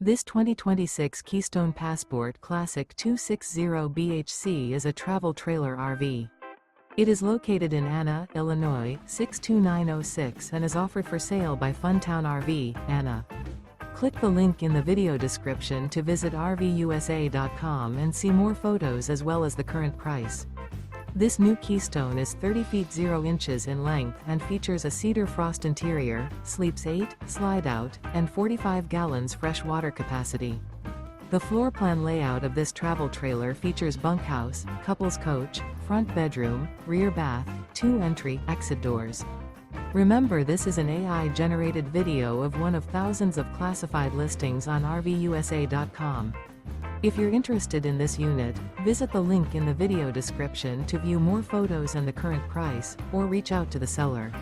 This 2026 Keystone Passport Classic 260BHC is a travel trailer RV. It is located in Anna, Illinois, 62906 and is offered for sale by Funtown RV, Anna. Click the link in the video description to visit RVUSA.com and see more photos as well as the current price. This new Keystone is 30 feet 0 inches in length and features a CEDAR FROST interior, sleeps 8, slide-out, and 45 gallons fresh water capacity. The floor plan layout of this travel trailer features bunkhouse, couples coach, front bedroom, rear bath, 2 entry, exit doors. Remember, this is an AI-generated video of one of thousands of classified listings on RVUSA.com. If you're interested in this unit, visit the link in the video description to view more photos and the current price, or reach out to the seller.